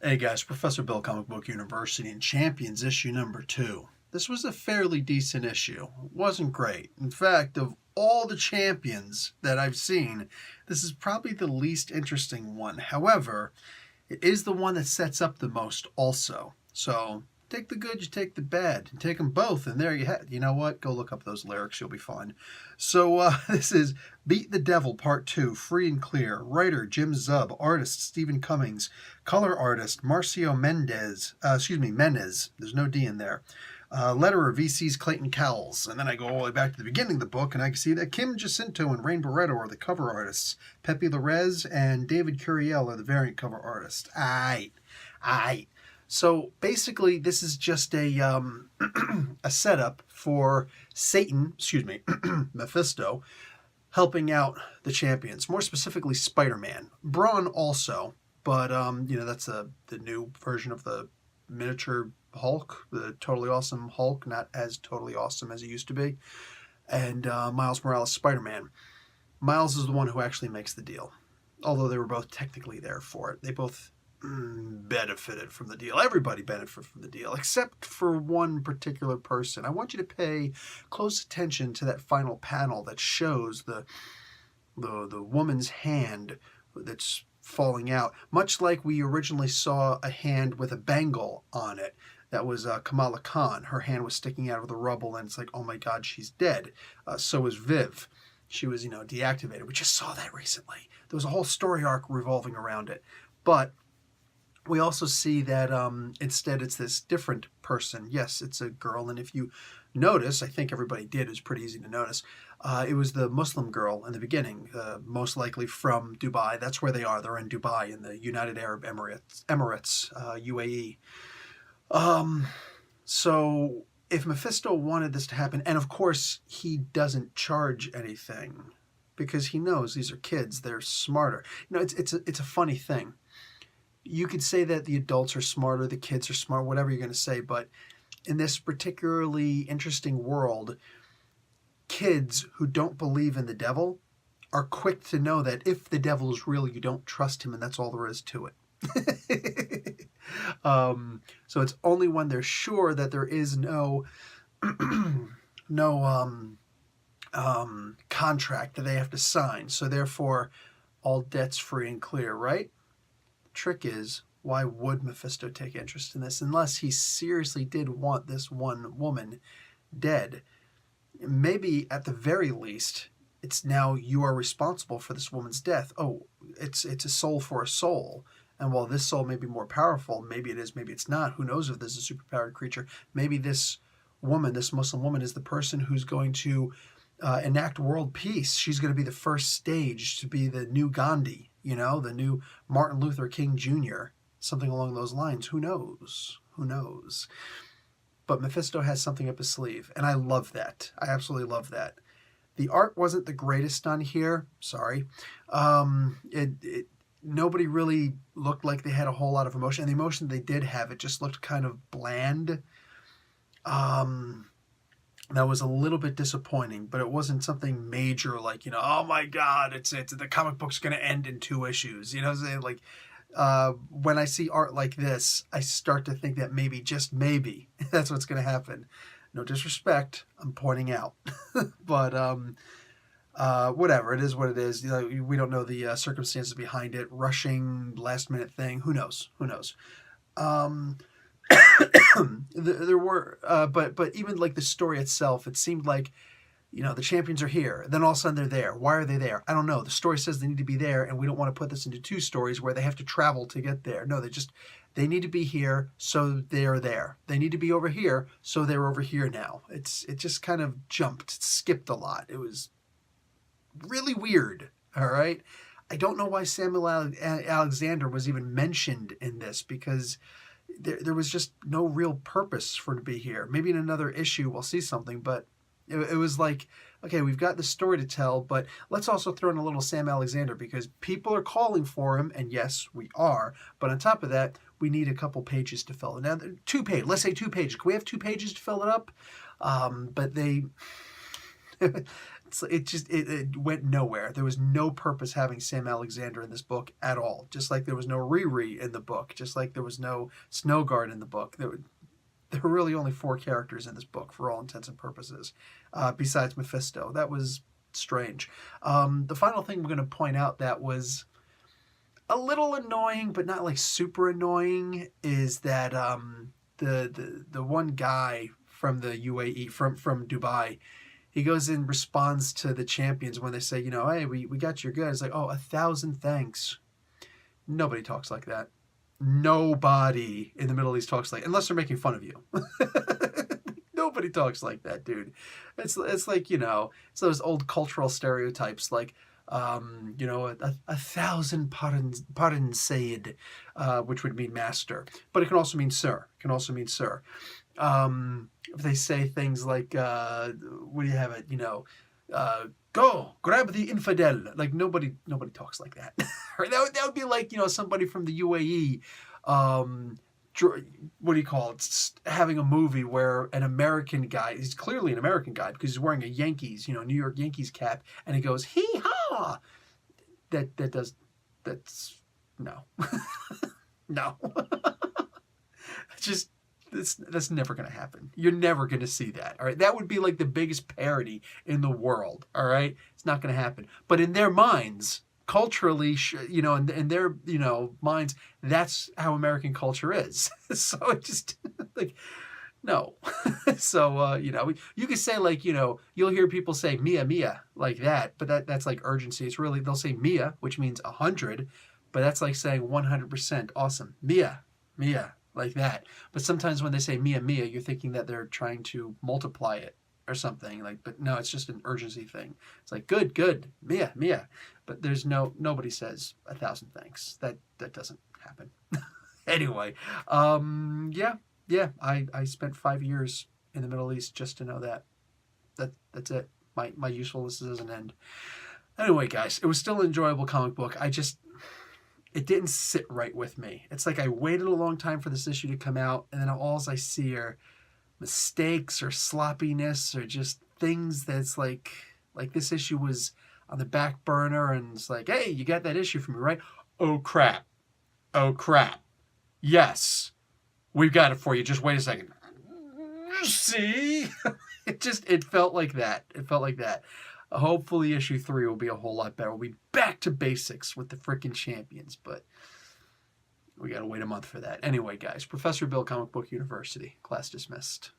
Hey guys, Professor Bill, Comic Book University, and Champions issue number 2. This was a fairly decent issue. It wasn't great. In fact, of all the Champions that I've seen, this is probably the least interesting one. However, it is the one that sets up the most also. So, take the good, you take the bad, and take them both, and there you have it. You know what? Go look up those lyrics, you'll be fine. So, this is Beat the Devil Part 2, Free and Clear. Writer, Jim Zub. Artist, Stephen Cummings. Color artist, Marcio Menez. There's no D in there. Letterer, VC's Clayton Cowles. And then I go all the way back to the beginning of the book, and I can see that Kim Jacinto and Rain Barretto are the cover artists. Pepe Larez and David Curiel are the variant cover artists. Aight. So basically, this is just a setup for Satan, Mephisto, helping out the Champions, more specifically Spider-Man. Brawn also, but that's the new version of the miniature Hulk, the totally awesome Hulk, not as totally awesome as he used to be. And Miles Morales, Spider-Man. Miles is the one who actually makes the deal, although they were both technically there for it. They both benefited from the deal. Everybody benefited from the deal, except for one particular person. I want you to pay close attention to that final panel that shows the woman's hand that's falling out, much like we originally saw a hand with a bangle on it. That was Kamala Khan. Her hand was sticking out of the rubble, and it's like, oh my God, she's dead. So was Viv. She was, deactivated. We just saw that recently. There was a whole story arc revolving around it. But we also see that instead it's this different person. Yes, it's a girl, and if you notice, I think everybody did, it was pretty easy to notice, it was the Muslim girl in the beginning, most likely from Dubai. That's where they are. They're in Dubai, in the United Arab Emirates, UAE. So if Mephisto wanted this to happen, and of course he doesn't charge anything because he knows these are kids, they're smarter. It's a funny thing. You could say that the adults are smarter, the kids are smart, whatever you're going to say, but in this particularly interesting world, kids who don't believe in the devil are quick to know that if the devil is real, you don't trust him, and that's all there is to it. So it's only when they're sure that there is no contract that they have to sign. So therefore, all debts free and clear, right? Trick is, why would Mephisto take interest in this unless he seriously did want this one woman dead? Maybe at the very least, it's now you are responsible for this woman's death. Oh, it's a soul for a soul. And while this soul may be more powerful, maybe it is, maybe it's not. Who knows if this is a superpowered creature? Maybe this woman, this Muslim woman, is the person who's going to enact world peace. She's going to be the first stage to be the new Gandhi. The new Martin Luther King Jr., something along those lines. Who knows? But Mephisto has something up his sleeve, and I love that. I absolutely love that. The art wasn't the greatest on here. Sorry. Nobody really looked like they had a whole lot of emotion, and the emotion they did have, it just looked kind of bland. That was a little bit disappointing, but it wasn't something major like, oh my God, it's the comic book's going to end in 2 issues. What I'm saying? Like, when I see art like this, I start to think that maybe, just maybe, that's what's going to happen. No disrespect, I'm pointing out. But whatever, it is what it is. We don't know the circumstances behind it. Rushing, last minute thing, who knows? There were, but even like the story itself, it seemed like, the champions are here. Then all of a sudden they're there. Why are they there? I don't know. The story says they need to be there, and we don't want to put this into 2 stories where they have to travel to get there. No, they need to be here, so they're there. They need to be over here, so they're over here now. It just kind of skipped a lot. It was really weird. All right. I don't know why Samuel Alexander was even mentioned in this, because there was just no real purpose for him to be here. Maybe in another issue we'll see something, but it was like, okay, we've got the story to tell, but let's also throw in a little Sam Alexander because people are calling for him, and yes, we are. But on top of that, we need a couple pages to fill it. Now, 2 pages. Let's say 2 pages. Can we have 2 pages to fill it up? But they it went nowhere. There was no purpose having Sam Alexander in this book at all. Just like there was no Riri in the book. Just like there was no Snowguard in the book. There were really only 4 characters in this book for all intents and purposes, besides Mephisto. That was strange. The final thing we're going to point out that was a little annoying, but not like super annoying, is that the one guy from the UAE, from Dubai, he goes and responds to the champions when they say, you know, hey, we got your good. It's like, oh, 1,000 thanks. Nobody talks like that. Nobody in the Middle East talks like, unless they're making fun of you. Nobody talks like that, dude. It's like, you know, it's those old cultural stereotypes, like, you know, 1,000 pardons Sayyid, which would mean master, but it can also mean sir. It can also mean sir. If they say things like, what do you have it, you know, go grab the infidel. Like nobody talks like that. that would be like, you know, somebody from the UAE, what do you call it, having a movie where an American guy, he's clearly an American guy because he's wearing a Yankees, you know, New York Yankees cap, and he goes hee haw. That's no. No. Just that's never going to happen. You're never going to see that. All right. That would be like the biggest parody in the world. All right. It's not going to happen. But in their minds, culturally, you know, in their, you know, minds, that's how American culture is. So it just like, no. So, you know, you could say like, you know, you'll hear people say Mia, Mia like that, but that's like urgency. It's really, they'll say Mia, which means 100, but that's like saying 100% awesome. Mia, Mia. Like that. But sometimes when they say Mia, Mia, you're thinking that they're trying to multiply it or something. Like, but no, it's just an urgency thing. It's like, good, good, Mia, Mia. But there's nobody says 1,000 thanks. That doesn't happen. Anyway, yeah. I spent 5 years in the Middle East just to know that. That's it. My usefulness doesn't end. Anyway, guys, it was still an enjoyable comic book. It didn't sit right with me. It's like I waited a long time for this issue to come out, and then all I see are mistakes or sloppiness or just things that's like this issue was on the back burner, and it's like, hey, you got that issue from me, right? Oh, crap. Oh, crap. Yes. We've got it for you. Just wait a second. See? It felt like that. It felt like that. Hopefully issue 3 will be a whole lot better. We'll be back to basics with the freaking champions, but we got to wait a month for that. Anyway, guys, Professor Bill, Comic Book University. Class dismissed.